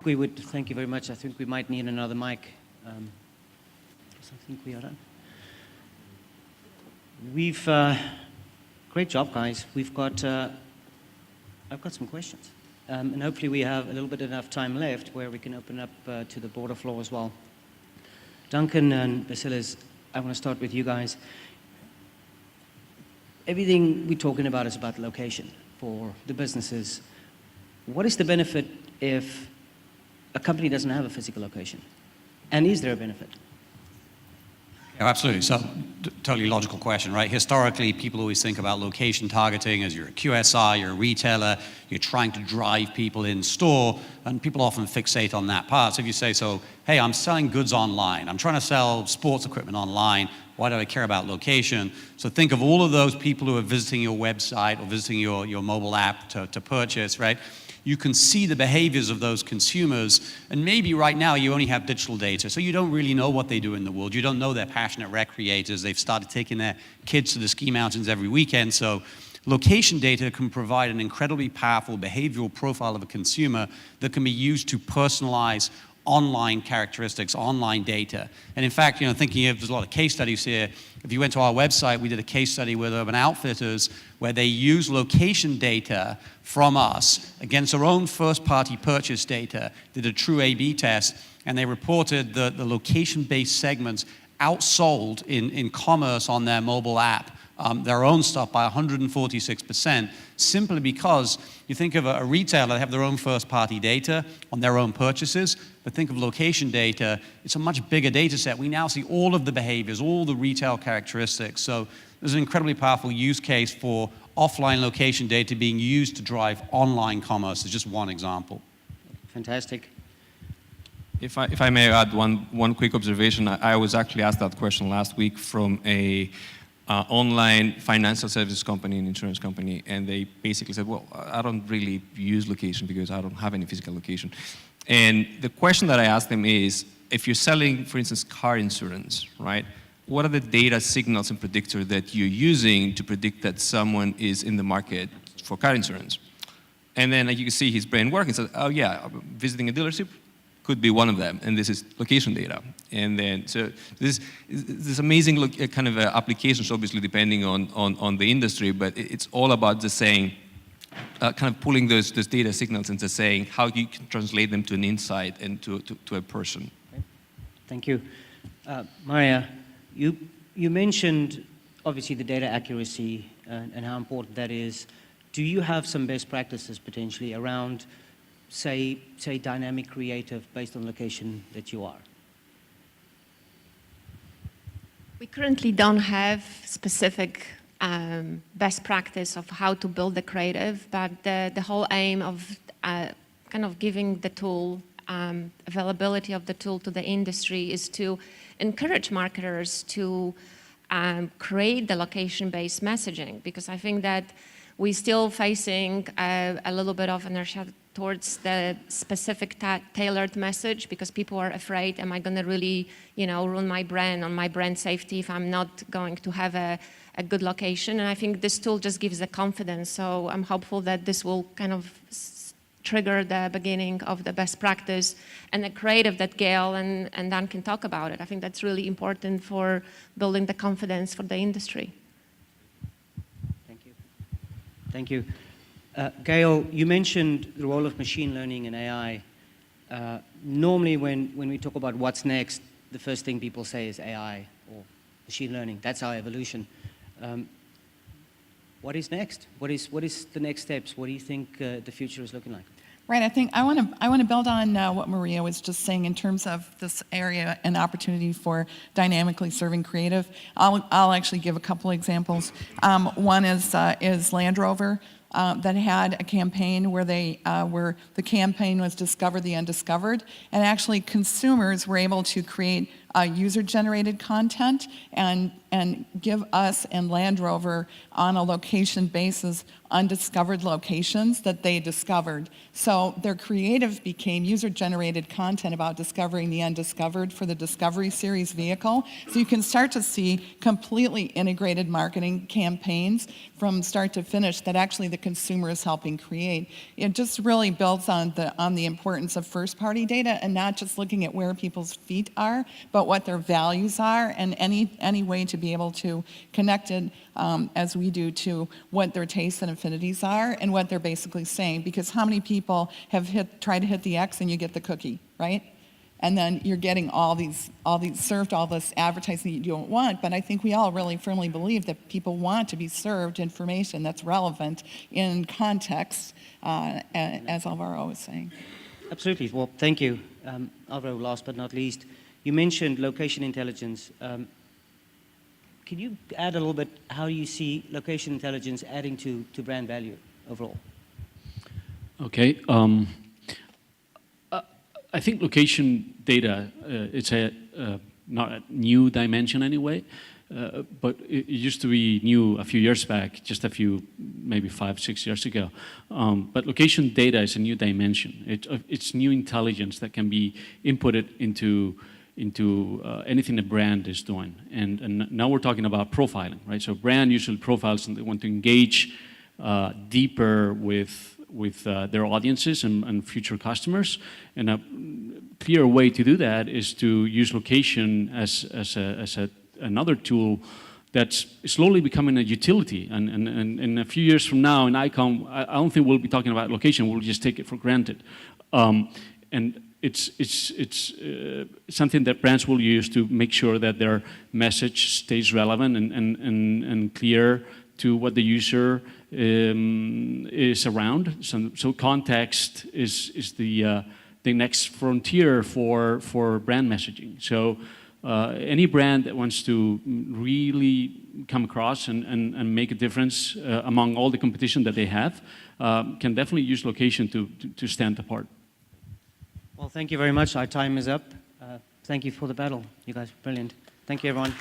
We would, thank you very much. I think we might need another mic. I think we are done. Great job, guys. I've got some questions. And hopefully we have a little bit enough time left where we can open up to the broader floor as well. Duncan and Vassilis, I want to start with you guys. Everything we're talking about is about location for the businesses. What is the benefit if a company doesn't have a physical location? And is there a benefit? Yeah, absolutely. So, totally logical question, right? Historically, people always think about location targeting as you're a QSR, you're a retailer, you're trying to drive people in store, and people often fixate on that part. So if you say, hey, I'm selling goods online, I'm trying to sell sports equipment online, why do I care about location? So think of all of those people who are visiting your website or visiting your mobile app to purchase, right? You can see the behaviors of those consumers, and maybe right now you only have digital data, so you don't really know what they do in the world. You don't know they're passionate recreators. They've started taking their kids to the ski mountains every weekend, so location data can provide an incredibly powerful behavioral profile of a consumer that can be used to personalize online characteristics, online data. And in fact, thinking of, there's a lot of case studies here. If you went to our website, we did a case study with Urban Outfitters where they use location data from us against their own first-party purchase data, did a true A/B test, and they reported that the location-based segments outsold in commerce on their mobile app their own stuff by 146%, simply because you think of a retailer, they have their own first-party data on their own purchases, but think of location data, it's a much bigger data set. We now see all of the behaviors, all the retail characteristics. So there's an incredibly powerful use case for offline location data being used to drive online commerce. It's just one example. Fantastic. If I may add one quick observation, I was actually asked that question last week from a online financial services company, an insurance company, and they basically said, well, I don't really use location because I don't have any physical location. And the question that I asked them is, if you're selling, for instance, car insurance, right, what are the data signals and predictors that you're using to predict that someone is in the market for car insurance? And then you can see his brain working. So, oh yeah, visiting a dealership could be one of them, and this is location data. And then, so this amazing kind of applications, obviously depending on the industry, but it's all about just saying, kind of pulling those data signals and just saying how you can translate them to an insight and to a person. Okay. Thank you. Maria, you mentioned obviously the data accuracy and how important that is. Do you have some best practices potentially around say dynamic creative based on location that you are? We currently don't have specific best practice of how to build the creative, but the whole aim of kind of giving the tool, availability of the tool to the industry is to encourage marketers to create the location-based messaging, because I think that we're still facing a little bit of inertia towards the specific tailored message, because people are afraid, am I going to really, ruin my brand on my brand safety if I'm not going to have a good location? And I think this tool just gives the confidence. So I'm hopeful that this will kind of trigger the beginning of the best practice and the creative that Gayle and Dan can talk about it. I think that's really important for building the confidence for the industry. Thank you. Thank you. Gayle, you mentioned the role of machine learning and AI. Normally when we talk about what's next, the first thing people say is AI or machine learning. That's our evolution. What is next? What is the next steps? What do you think the future is looking like? Right, I think I want to build on what Maria was just saying in terms of this area and opportunity for dynamically serving creative. I'll actually give a couple examples. One is Land Rover. That had a campaign where the campaign was Discover the Undiscovered, and actually consumers were able to create user-generated content and give us and Land Rover on a location basis undiscovered locations that they discovered. So their creative became user-generated content about discovering the undiscovered for the Discovery Series vehicle. So you can start to see completely integrated marketing campaigns from start to finish that actually the consumer is helping create. It just really builds on the importance of first-party data and not just looking at where people's feet are, but what their values are, and any way to be able to connect it as we do to what their tastes and affinities are and what they're basically saying. Because how many people have tried to hit the X and you get the cookie, right? And then you're getting all these served all this advertising that you don't want. But I think we all really firmly believe that people want to be served information that's relevant in context, as Alvaro was saying. Absolutely. Well, thank you. Alvaro, last but not least, you mentioned location intelligence. Can you add a little bit how you see location intelligence adding to brand value overall? Okay. I think location data, it's not a new dimension anyway, but it used to be new a few years back, just maybe 5, 6 years ago. But location data is a new dimension. It's new intelligence that can be inputted into anything a brand is doing. And now we're talking about profiling, right? So brand usually profiles and they want to engage deeper with their audiences and future customers. And a clear way to do that is to use location as another tool that's slowly becoming a utility. And a few years from now in ICOM, I don't think we'll be talking about location, we'll just take it for granted. And it's something that brands will use to make sure that their message stays relevant and clear to what the user is around. So context is the next frontier for brand messaging. So any brand that wants to really come across and make a difference among all the competition that they have can definitely use location to stand apart. Well, thank you very much. Our time is up. Thank you for the battle. You guys are brilliant. Thank you, everyone.